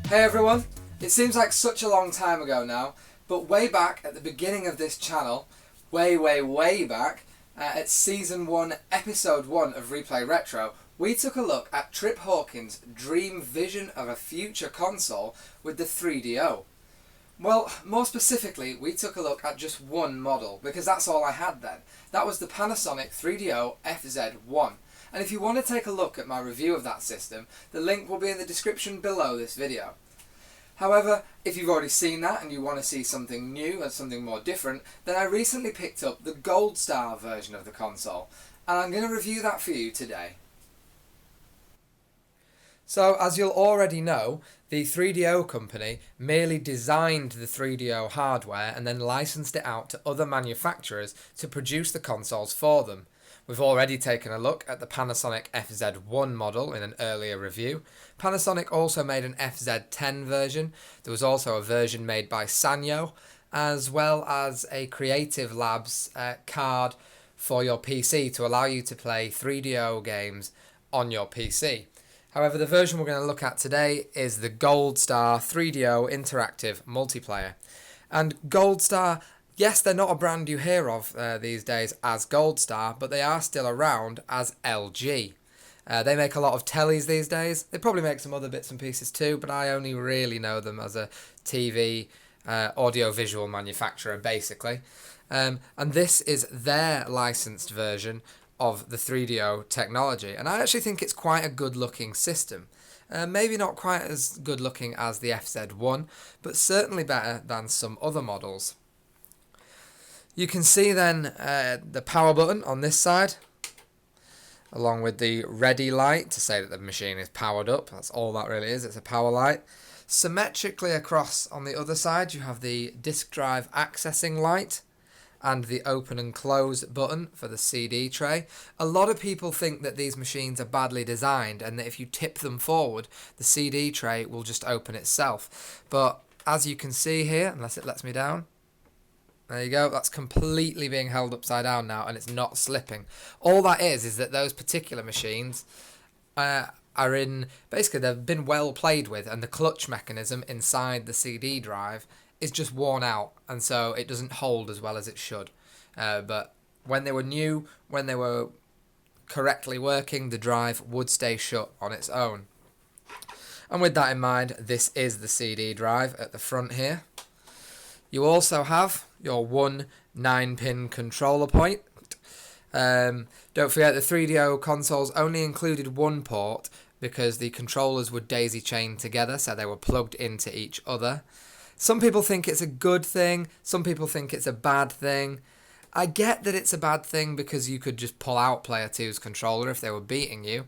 Hey everyone, it seems like such a long time ago now, but way back at the beginning of this channel, way back, at Season 1, Episode 1 of ReplayRetro, we took a look at Trip Hawkins' dream vision of a future console with the 3DO. Well, more specifically, we took a look at just one model, because that's all I had then. That was the Panasonic 3DO FZ1. And if you want to take a look at my review of that system, the link will be in the description below this video. However, if you've already seen that and you want to see something new and something more different, then I recently picked up the Goldstar version of the console, and I'm going to review that for you today. So, as you'll already know, the 3DO company merely designed the 3DO hardware and then licensed it out to other manufacturers to produce the consoles for them. We've already taken a look at the Panasonic FZ1 model in an earlier review. Panasonic also made an FZ10 version. There was also a version made by Sanyo, as well as a Creative Labs card for your PC to allow you to play 3DO games on your PC. However, the version we're going to look at today is the Goldstar 3DO Interactive Multiplayer. And Goldstar, yes, they're not a brand you hear of these days as Goldstar, but they are still around as LG. They make a lot of tellies these days. They probably make some other bits and pieces too, but I only really know them as a TV audio-visual manufacturer, basically. And this is their licensed version of the 3DO technology, and I actually think it's quite a good looking system. Maybe not quite as good looking as the FZ1, but certainly better than some other models. You can see then the power button on this side, along with the ready light to say that the machine is powered up. That's all that really is, it's a power light. Symmetrically across on the other side you have the disk drive accessing light and the open and close button for the CD tray. A lot of people think that these machines are badly designed and that if you tip them forward, the CD tray will just open itself. But as you can see here, unless it lets me down, there you go, that's completely being held upside down now and it's not slipping. All that is that those particular machines are in, basically they've been well played with, and the clutch mechanism inside the CD drive is just worn out, and so it doesn't hold as well as it should. But when they were new, when they were correctly working, the drive would stay shut on its own. And with that in mind, this is the CD drive at the front here. You also have your one 9-pin controller point. Don't forget the 3DO consoles only included one port because the controllers would daisy chain together, so they were plugged into each other. Some people think it's a good thing, some people think it's a bad thing. I get that it's a bad thing because you could just pull out Player 2's controller if they were beating you.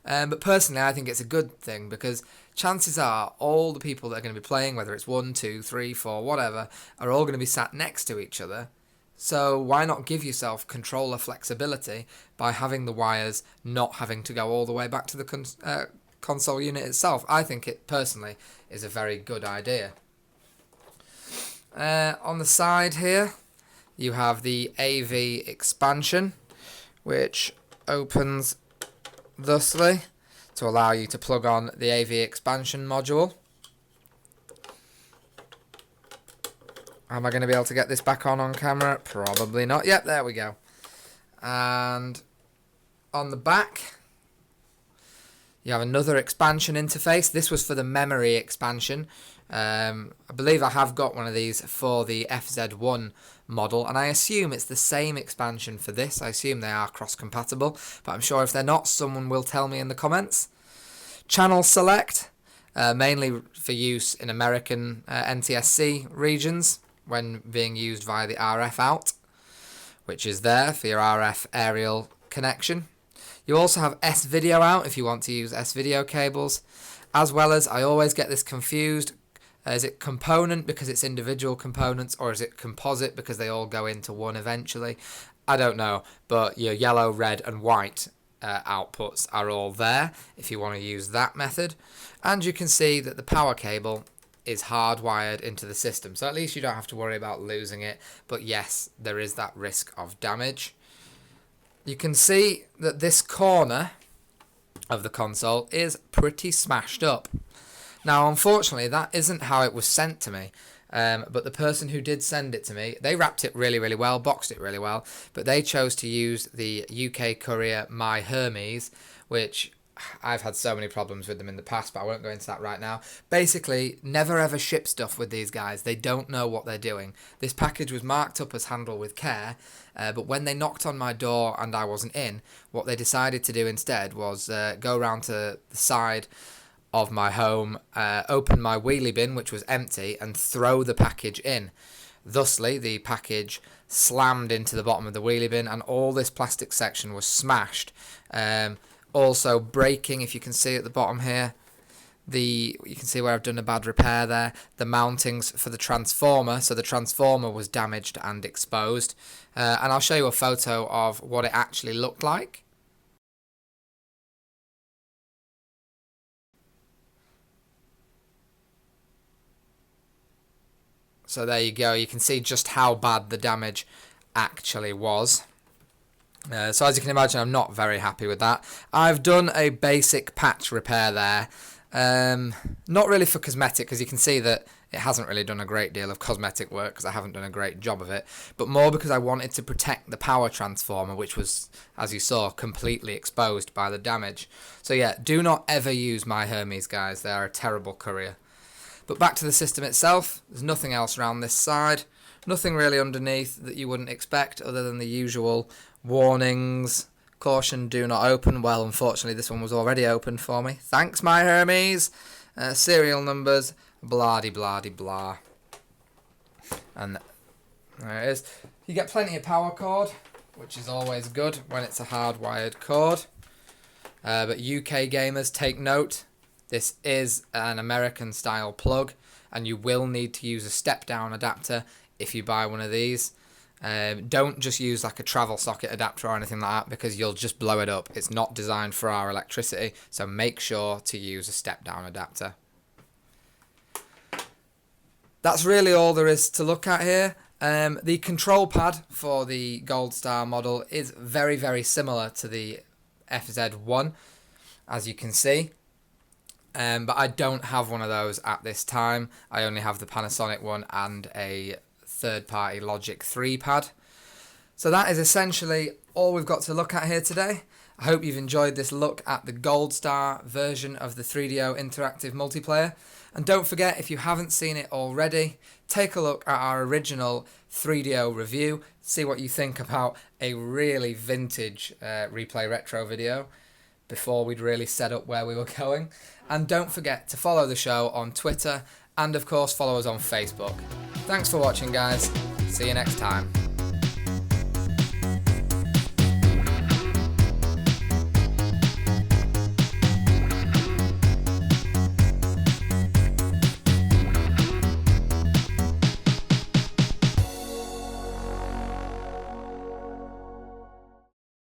But personally, I think it's a good thing because chances are all the people that are going to be playing, whether it's 1, 2, 3, 4, whatever, are all going to be sat next to each other. So why not give yourself controller flexibility by having the wires not having to go all the way back to the console unit itself? I think it personally is a very good idea. On the side here, you have the AV expansion, which opens thusly to allow you to plug on the AV expansion module. Am I going to be able to get this back on camera? Probably not. Yep, there we go. And on the back, you have another expansion interface. This was for the memory expansion. I believe I have got one of these for the FZ1 model, and I assume it's the same expansion for this. I assume they are cross-compatible, but I'm sure if they're not, someone will tell me in the comments. Channel select, mainly for use in American NTSC regions when being used via the RF out, which is there for your RF aerial connection. You also have S-video out if you want to use S-video cables, as well as, I always get this confused, is it component because it's individual components, or is it composite because they all go into one eventually? I don't know, but your yellow, red and white outputs are all there if you want to use that method. And you can see that the power cable is hardwired into the system, so at least you don't have to worry about losing it, but yes, there is that risk of damage. You can see that this corner of the console is pretty smashed up. Now, unfortunately, that isn't how it was sent to me. But the person who did send it to me, they wrapped it really, really well, boxed it really well, but they chose to use the UK courier My Hermes, which I've had so many problems with them in the past, but I won't go into that right now. Basically, never ever ship stuff with these guys. They don't know what they're doing. This package was marked up as handle with care, but when they knocked on my door and I wasn't in, what they decided to do instead was go round to the side of my home, open my wheelie bin, which was empty, and throw the package in. Thusly, the package slammed into the bottom of the wheelie bin, and all this plastic section was smashed. Also breaking, if you can see at the bottom here, you can see where I've done a bad repair there, the mountings for the transformer. So the transformer was damaged and exposed. And I'll show you a photo of what it actually looked like. So there you go, you can see just how bad the damage actually was. So as you can imagine, I'm not very happy with that. I've done a basic patch repair there. Not really for cosmetic, because you can see that it hasn't really done a great deal of cosmetic work, because I haven't done a great job of it, but more because I wanted to protect the power transformer, which was, as you saw, completely exposed by the damage. So yeah, do not ever use My Hermes, guys. They are a terrible courier. But back to the system itself, there's nothing else around this side. Nothing really underneath that you wouldn't expect other than the usual warnings. Caution, do not open. Well, unfortunately, this one was already opened for me. Thanks, My Hermes. Serial numbers, blah-de-blah-de-blah. And there it is. You get plenty of power cord, which is always good when it's a hardwired cord. But UK gamers, take note. This is an American style plug, and you will need to use a step down adapter if you buy one of these. Don't just use like a travel socket adapter or anything like that, because you'll just blow it up. It's not designed for our electricity, so make sure to use a step down adapter. That's really all there is to look at here. The control pad for the Goldstar model is very, very similar to the FZ1, as you can see. But I don't have one of those at this time. I only have the Panasonic one and a third-party Logic 3 pad. So that is essentially all we've got to look at here today. I hope you've enjoyed this look at the Goldstar version of the 3DO interactive multiplayer. And don't forget, if you haven't seen it already, take a look at our original 3DO review. See what you think about a really vintage ReplayRetro video before we'd really set up where we were going. And don't forget to follow the show on Twitter, and of course follow us on Facebook. Thanks for watching, guys. See you next time.